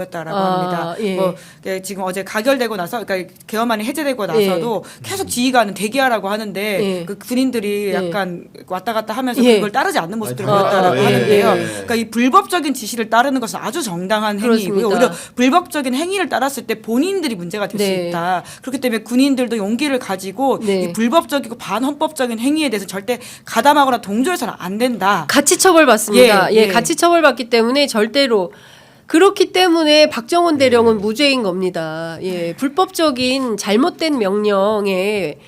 였다라고 합니다. 예. 뭐 지금 어제 가결되고 나서, 그러니까 계엄안이 해제되고 나서도 계속 지휘관은 대기하라고 하는데 그 군인들이 약간 왔다 갔다 하면서 그걸 따르지 않는 모습들을 보였다라고 하는데요. 그러니까 이 불법적인 지시를 따르는 것은 아주 정당한 행위이고요. 오히려 불법적인 행위를 따랐을 때 본인들이 문제가 될 수 있다. 그렇기 때문에 군인들도 용기를 가지고 이 불법적이고 반헌법적인 행위에 대해서 절대 가담하거나 동조해서는 안 된다. 같이 처벌받습니다. 같이 처벌받기 때문에 절대로. 그렇기 때문에 박정원 대령은 무죄인 겁니다. 불법적인 잘못된 명령에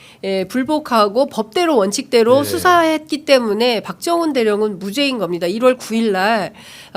불복하고 법대로 원칙대로 수사했기 때문에 박정원 대령은 무죄인 겁니다. 1월 9일 날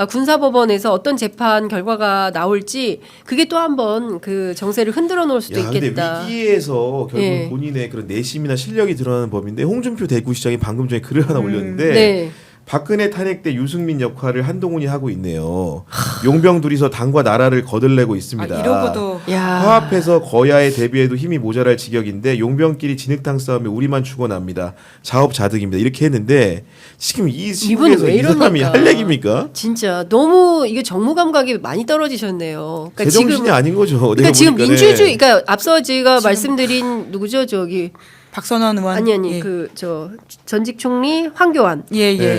군사법원에서 어떤 재판 결과가 나올지 그게 또 한번 그 정세를 흔들어 놓을 수도 있겠다. 근데 위기에서 결국 본인의 그런 내심이나 실력이 드러나는 법인데 홍준표 대구시장이 방금 전에 글을 하나 올렸는데 박근혜 탄핵 때 유승민 역할을 한동훈이 하고 있네요. 용병 둘이서 당과 나라를 거들내고 있습니다. 이러고도 화합해서 거야에 대비해도 힘이 모자랄 지경인데 용병끼리 진흙탕 싸움에 우리만 죽어납니다. 자업자득입니다. 이렇게 했는데 지금 이 시국에서 이 사람이 할 얘기입니까? 진짜 너무 이게 정무 감각이 많이 떨어지셨네요. 그러니까 제정신이 지금, 아닌 거죠. 그러니까 지금 민주주의, 그러니까 앞서 제가 말씀드린 누구죠, 저기. 박선원 의원 아니 그 저 전직 총리 황교안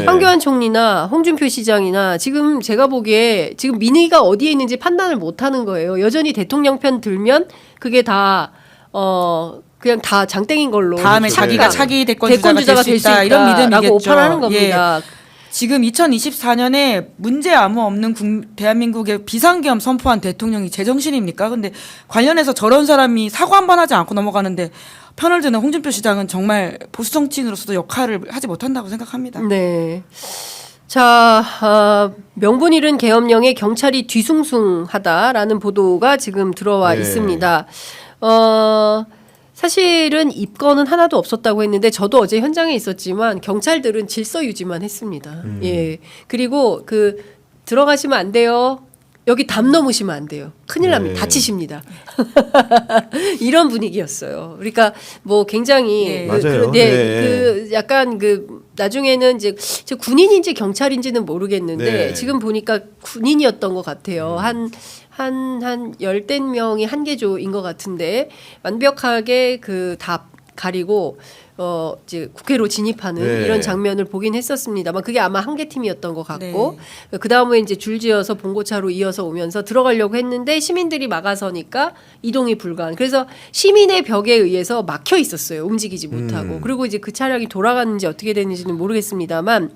황교안 총리나 홍준표 시장이나 지금 제가 보기에 지금 민의가 어디에 있는지 판단을 못하는 거예요. 여전히 대통령 편 들면 그게 다 그냥 다 장땡인 걸로 다음에 자기가 차기 대권 주자가 될 수 있다 이런 믿음이겠죠. 오판하는 겁니다. 지금 2024년에 문제 아무 없는 대한민국의 비상계엄 선포한 대통령이 제정신입니까? 근데 관련해서 저런 사람이 사과 한 번 하지 않고 넘어가는데 편을 드는 홍준표 시장은 정말 보수 정치인으로서도 역할을 하지 못한다고 생각합니다. 네. 자, 명분 잃은 계엄령에 경찰이 뒤숭숭하다라는 보도가 지금 들어와 있습니다. 사실은 입건은 하나도 없었다고 했는데 저도 어제 현장에 있었지만 경찰들은 질서 유지만 했습니다. 그리고 그 들어가시면 안 돼요. 여기 담 넘으시면 안 돼요. 큰일 납니다. 다치십니다. 이런 분위기였어요. 그러니까 뭐 굉장히 맞아요. 그 약간 그 나중에는 이제 군인인지 경찰인지는 모르겠는데 지금 보니까 군인이었던 것 같아요. 한 열댓 명이 한계조인 것 같은데 완벽하게 그 다 가리고 이제 국회로 진입하는 이런 장면을 보긴 했었습니다만 그게 아마 한 개 팀이었던 것 같고 그 다음에 이제 줄지어서 봉고차로 이어서 오면서 들어가려고 했는데 시민들이 막아서니까 이동이 불가한. 그래서 시민의 벽에 의해서 막혀 있었어요. 움직이지 못하고. 그리고 이제 그 차량이 돌아갔는지 어떻게 됐는지는 모르겠습니다만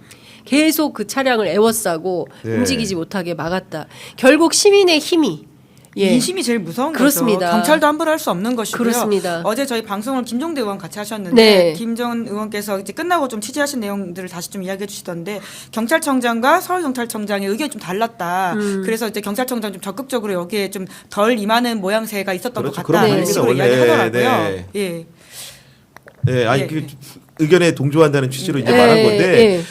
계속 그 차량을 에워싸고 움직이지 못하게 막았다. 결국 시민의 힘이 민심이 제일 무서운 그렇습니다. 거죠. 경찰도 함부로 할 수 없는 것이고요. 그렇습니다. 어제 저희 방송을 김종대 의원 같이 하셨는데 김정은 의원께서 이제 끝나고 좀 취재하신 내용들을 다시 좀 이야기해 주시던데 경찰청장과 서울경찰청장의 의견이 좀 달랐다. 그래서 이제 경찰청장 좀 적극적으로 여기에 좀 덜 임하는 모양새가 있었던 것 같다. 이런 식으로 이야기하더라고요. 아니 그 의견에 동조한다는 취지로 이제 말한 건데.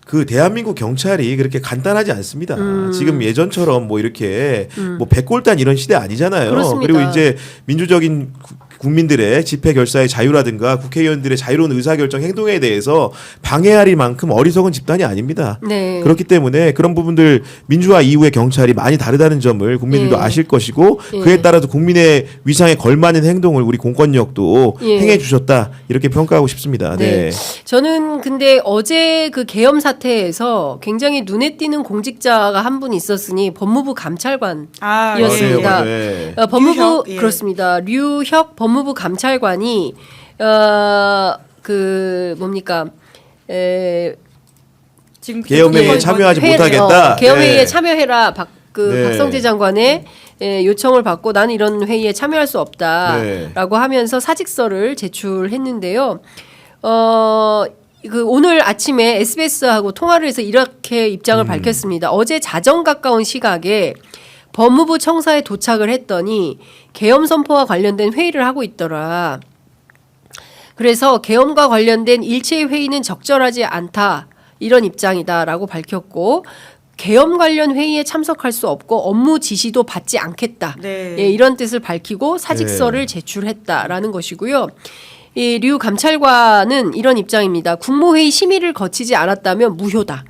그 대한민국 경찰이 그렇게 간단하지 않습니다. 지금 예전처럼 뭐 이렇게 뭐 백골단 이런 시대 아니잖아요. 그렇습니다. 그리고 이제 민주적인 국민들의 집회 결사의 자유라든가 국회의원들의 자유로운 의사결정 행동에 대해서 방해할 만큼 어리석은 집단이 아닙니다. 그렇기 때문에 그런 부분들 민주화 이후의 경찰이 많이 다르다는 점을 국민들도 아실 것이고 그에 따라서 국민의 위상에 걸맞는 행동을 우리 공권력도 행해 주셨다 이렇게 평가하고 싶습니다. 저는 근데 어제 그 계엄 사태에서 굉장히 눈에 띄는 공직자가 한 분 있었으니 법무부 감찰관이었습니다. 법무부 그렇습니다. 류혁 법무부 감찰관이 그 뭡니까 지금 계엄회의에 참여하지 못하겠다. 계엄회의에 참여해라. 박성재 장관의 요청을 받고 나는 이런 회의에 참여할 수 없다라고 하면서 사직서를 제출했는데요. 그 오늘 아침에 SBS하고 통화를 해서 이렇게 입장을 밝혔습니다. 어제 자정 가까운 시각에 법무부 청사에 도착을 했더니 계엄 선포와 관련된 회의를 하고 있더라. 그래서 계엄과 관련된 일체의 회의는 적절하지 않다. 이런 입장이다라고 밝혔고 계엄 관련 회의에 참석할 수 없고 업무 지시도 받지 않겠다. 이런 뜻을 밝히고 사직서를 제출했다라는 것이고요. 이 류 감찰관은 이런 입장입니다. 국무회의 심의를 거치지 않았다면 무효다.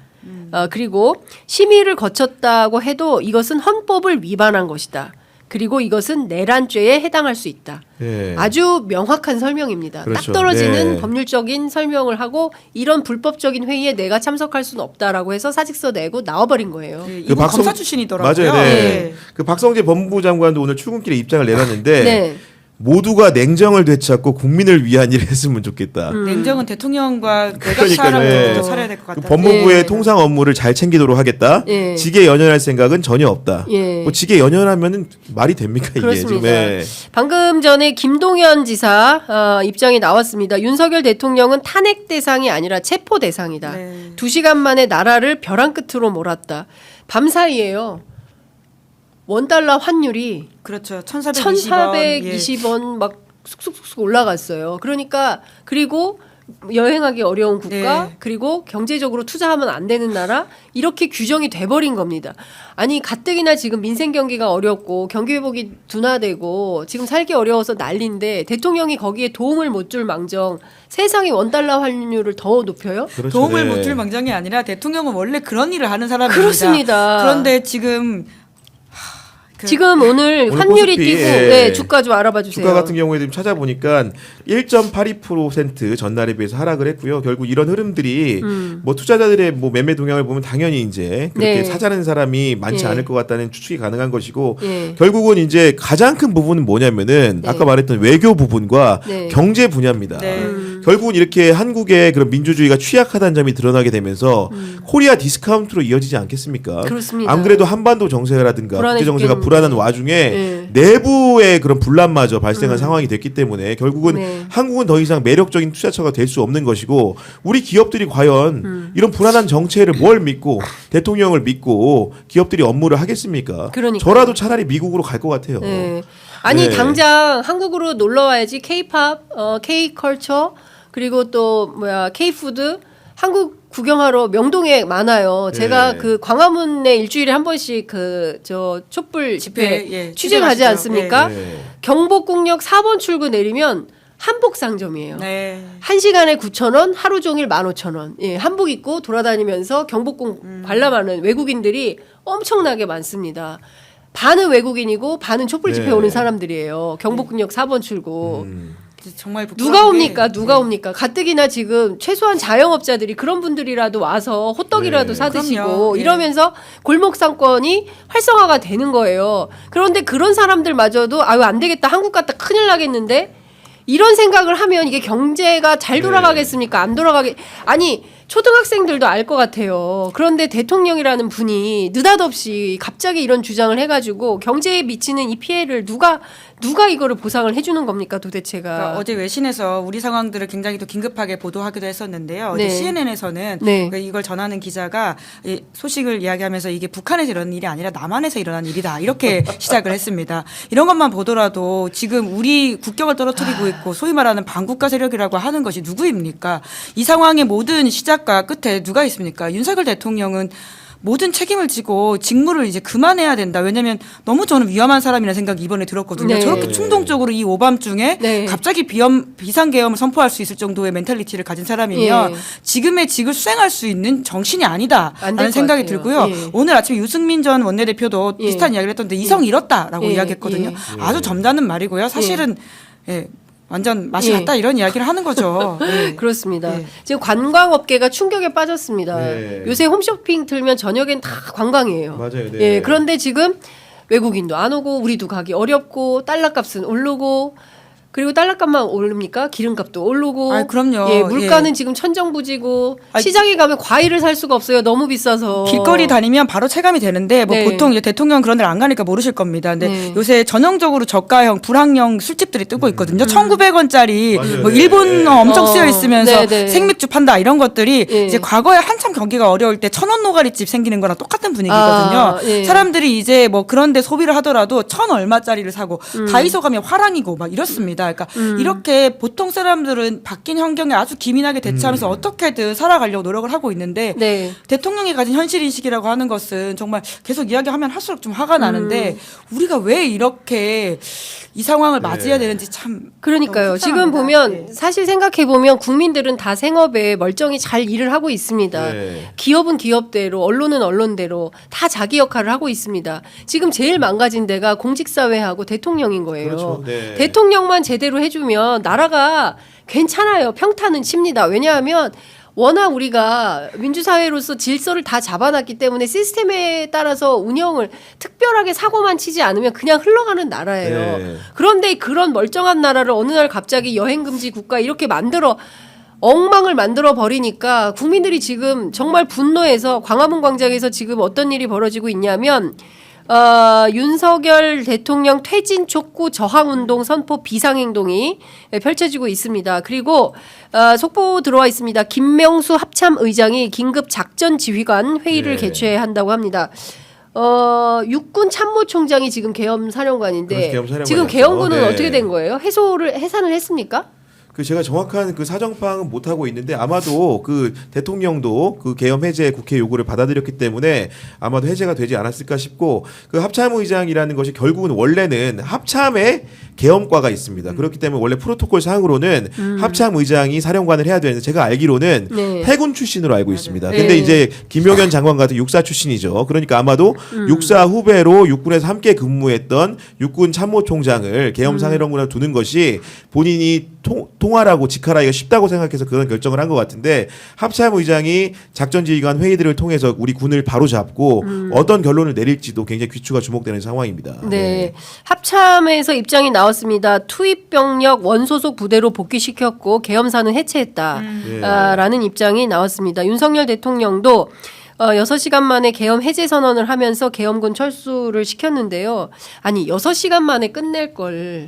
그리고 심의를 거쳤다고 해도 이것은 헌법을 위반한 것이다. 그리고 이것은 내란죄에 해당할 수 있다. 예. 아주 명확한 설명입니다. 그렇죠. 딱 떨어지는 네. 법률적인 설명을 하고 이런 불법적인 회의에 내가 참석할 수는 없다라고 해서 사직서 내고 나와버린 거예요. 네, 이분 검사 출신이더라고요. 맞아요. 네. 네. 그 박성재 법무부 장관도 오늘 출근길에 입장을 내놨는데 네. 모두가 냉정을 되찾고 국민을 위한 일을 했으면 좋겠다. 냉정은 대통령과 내각 그러니까요. 사람들도 네. 차려야 될 것 그 같아요. 법무부의 네. 통상 업무를 잘 챙기도록 하겠다. 네. 직에 연연할 생각은 전혀 없다. 예. 뭐 직에 연연하면은 말이 됩니까 이게 그렇습니다. 지금? 네. 방금 전에 김동연 지사 입장이 나왔습니다. 윤석열 대통령은 탄핵 대상이 아니라 체포 대상이다. 네. 2시간 만에 나라를 벼랑 끝으로 몰았다. 밤사이에요. 원달러 환율이 그렇죠. 1,420원. 1,420원 막 쑥쑥쑥 올라갔어요. 그러니까 그리고 여행하기 어려운 국가 네. 그리고 경제적으로 투자하면 안 되는 나라 이렇게 규정이 돼버린 겁니다. 아니 가뜩이나 지금 민생 경기가 어렵고 경기 회복이 둔화되고 지금 살기 어려워서 난리인데 대통령이 거기에 도움을 못 줄 망정 세상에 원달러 환율을 더 높여요? 그렇죠. 도움을 네. 못 줄 망정이 아니라 대통령은 원래 그런 일을 하는 사람입니다. 그렇습니다. 그런데 지금 지금 오늘 환율이 코스피, 뛰고 예. 네, 주가 좀 알아봐 주세요. 주가 같은 경우에 지금 찾아보니까 1.82% 전날에 비해서 하락을 했고요. 결국 이런 흐름들이 뭐 투자자들의 뭐 매매 동향을 보면 당연히 이제 그렇게 네. 사자는 사람이 많지 예. 않을 것 같다는 추측이 가능한 것이고 예. 결국은 이제 가장 큰 부분은 뭐냐면은 네. 아까 말했던 외교 부분과 네. 경제 분야입니다. 네. 결국은 이렇게 한국의 그런 민주주의가 취약하다는 점이 드러나게 되면서 코리아 디스카운트로 이어지지 않겠습니까? 그렇습니다. 안 그래도 한반도 정세라든가 불안해 국제 정세가 죽겠는데. 불안한 와중에 네. 내부의 그런 분란마저 발생한 상황이 됐기 때문에 결국은 네. 한국은 더 이상 매력적인 투자처가 될 수 없는 것이고 우리 기업들이 과연 이런 불안한 정체를 뭘 믿고 대통령을 믿고 기업들이 업무를 하겠습니까? 그러니까요. 저라도 차라리 미국으로 갈 것 같아요. 네. 아니 네. 당장 한국으로 놀러 와야지 K-팝, K-컬처 그리고 또 뭐야 K-푸드 한국 구경하러 명동에 많아요. 제가 네. 그 광화문에 일주일에 한 번씩 그 저 촛불 집회 예, 취재 가지 취재하시죠. 않습니까? 네. 경복궁역 4번 출구 내리면 한복 상점이에요. 네. 1시간에 9,000원, 하루 종일 15,000원. 예, 한복 입고 돌아다니면서 경복궁 관람하는 외국인들이 엄청나게 많습니다. 반은 외국인이고 반은 촛불 집회 네. 오는 사람들이에요. 경복궁역 4번 출구. 정말 누가 부끄러운 옵니까? 게, 누가 옵니까? 가뜩이나 지금 최소한 자영업자들이 그런 분들이라도 와서 호떡이라도 네. 사드시고 그럼요. 예. 이러면서 골목 상권이 활성화가 되는 거예요. 그런데 그런 사람들마저도 아유 안 되겠다. 한국 갔다 큰일 나겠는데 이런 생각을 하면 이게 경제가 잘 돌아가겠습니까? 안 돌아가게 아니 초등학생들도 알 것 같아요. 그런데 대통령이라는 분이 느닷없이 갑자기 이런 주장을 해가지고 경제에 미치는 이 피해를 누가 이거를 보상을 해주는 겁니까 도대체가? 그러니까 어제 외신에서 우리 상황들을 굉장히 또 긴급하게 보도하기도 했었는데요. 네. 어제 CNN에서는 네. 이걸 전하는 기자가 이 소식을 이야기하면서 이게 북한에서 일어난 일이 아니라 남한에서 일어난 일이다. 이렇게 시작을 했습니다. 이런 것만 보더라도 지금 우리 국격을 떨어뜨리고 있고 소위 말하는 반국가 세력이라고 하는 것이 누구입니까? 이 상황의 모든 시작과 끝에 누가 있습니까? 윤석열 대통령은 모든 책임을 지고 직무를 이제 그만해야 된다. 왜냐하면 너무 저는 위험한 사람이라는 생각이 이번에 들었거든요. 네. 저렇게 충동적으로 이 오밤중에 네. 갑자기 비상계엄을 선포할 수 있을 정도의 멘탈리티를 가진 사람이면 예. 지금의 직을 수행할 수 있는 정신이 안될것 아니다라는 생각이 같아요. 들고요. 예. 오늘 아침에 유승민 전 원내대표도 예. 비슷한 이야기를 했던데 이성 잃었다라고 예. 이야기했거든요. 예. 아주 점잖은 말이고요. 사실은 예. 완전 맛이 예. 갔다 이런 이야기를 하는 거죠. 예. 그렇습니다. 예. 지금 관광업계가 충격에 빠졌습니다. 네. 요새 홈쇼핑 들면 저녁엔 다 관광이에요. 맞아요. 네. 예, 그런데 지금 외국인도 안 오고 우리도 가기 어렵고 달러값은 오르고 그리고 달러값만 오릅니까? 기름값도 오르고. 아이, 그럼요. 예, 물가는 예. 지금 천정부지고 아이, 시장에 가면 과일을 살 수가 없어요. 너무 비싸서. 길거리 다니면 바로 체감이 되는데 뭐 네. 보통 이제 대통령 그런 데를 안 가니까 모르실 겁니다. 근데 네. 요새 전형적으로 저가형 불황형 술집들이 뜨고 있거든요. 1,900원짜리 맞아요. 뭐 네. 일본어 엄청 쓰여 어, 있으면서 네, 네. 생맥주 판다 이런 것들이 예. 이제 과거에 한참 경기가 어려울 때 1,000원 노가리집 생기는 거랑 똑같은 분위기거든요. 아, 예. 사람들이 이제 뭐 그런데 소비를 하더라도 1,000 얼마짜리를 사고 다이소 가면 화랑이고 막 이렇습니다. 겁니다. 그러니까 이렇게 보통 사람들은 바뀐 환경에 아주 기민하게 대처하면서 어떻게든 살아가려고 노력을 하고 있는데 네. 대통령이 가진 현실인식이라고 하는 것은 정말 계속 이야기하면 할수록 좀 화가 나는데 우리가 왜 이렇게 이 상황을 맞이해야 되는지 참 그러니까요. 지금 보면 사실 생각해 보면 국민들은 다 생업에 멀쩡히 잘 일을 하고 있습니다. 네. 기업은 기업대로, 언론은 언론대로 다 자기 역할을 하고 있습니다. 지금 제일 망가진 데가 공직사회하고 대통령인 거예요. 그렇죠. 네. 대통령만 제대로 해주면 나라가 괜찮아요. 평탄은 칩니다. 왜냐하면 워낙 우리가 민주사회로서 질서를 다 잡아놨기 때문에 시스템에 따라서 운영을 특별하게 사고만 치지 않으면 그냥 흘러가는 나라예요. 네. 그런데 그런 멀쩡한 나라를 어느 날 갑자기 여행금지 국가 이렇게 엉망을 만들어 버리니까 국민들이 지금 정말 분노해서 광화문 광장에서 지금 어떤 일이 벌어지고 있냐면 윤석열 대통령 퇴진 촉구 저항운동 선포 비상행동이 펼쳐지고 있습니다. 그리고 속보 들어와 있습니다. 김명수 합참의장이 긴급 작전지휘관 회의를 네. 개최한다고 합니다. 육군 참모총장이 지금 계엄 사령관인데 그렇죠, 계엄 사령관이었죠. 지금 계엄군은 네. 어떻게 된 거예요? 해산을 했습니까? 그 제가 정확한 그 사정 파악은 못 하고 있는데 아마도 그 대통령도 그 계엄 해제 국회 요구를 받아들였기 때문에 아마도 해제가 되지 않았을까 싶고 그 합참의장이라는 것이 결국은 원래는 합참에 계엄과가 있습니다. 그렇기 때문에 원래 프로토콜 상으로는 합참의장이 사령관을 해야 되는데 제가 알기로는 네. 해군 출신으로 알고 있습니다. 네. 근데 이제 김용현 장관 같은 육사 출신이죠. 그러니까 아마도 육사 후배로 육군에서 함께 근무했던 육군 참모총장을 계엄 사령관으로 두는 것이 본인이 통화라고 직하라기가 쉽다고 생각해서 그런 결정을 한 것 같은데 합참의장이 작전지휘관 회의들을 통해서 우리 군을 바로잡고 어떤 결론을 내릴지도 굉장히 귀추가 주목되는 상황입니다. 네. 합참에서 입장이 나왔습니다. 투입 병력 원소속 부대로 복귀시켰고 계엄사는 해체했다. 라는 입장이 나왔습니다. 윤석열 대통령도 6시간 만에 계엄 해제 선언을 하면서 계엄군 철수를 시켰는데요. 아니 6시간 만에 끝낼 걸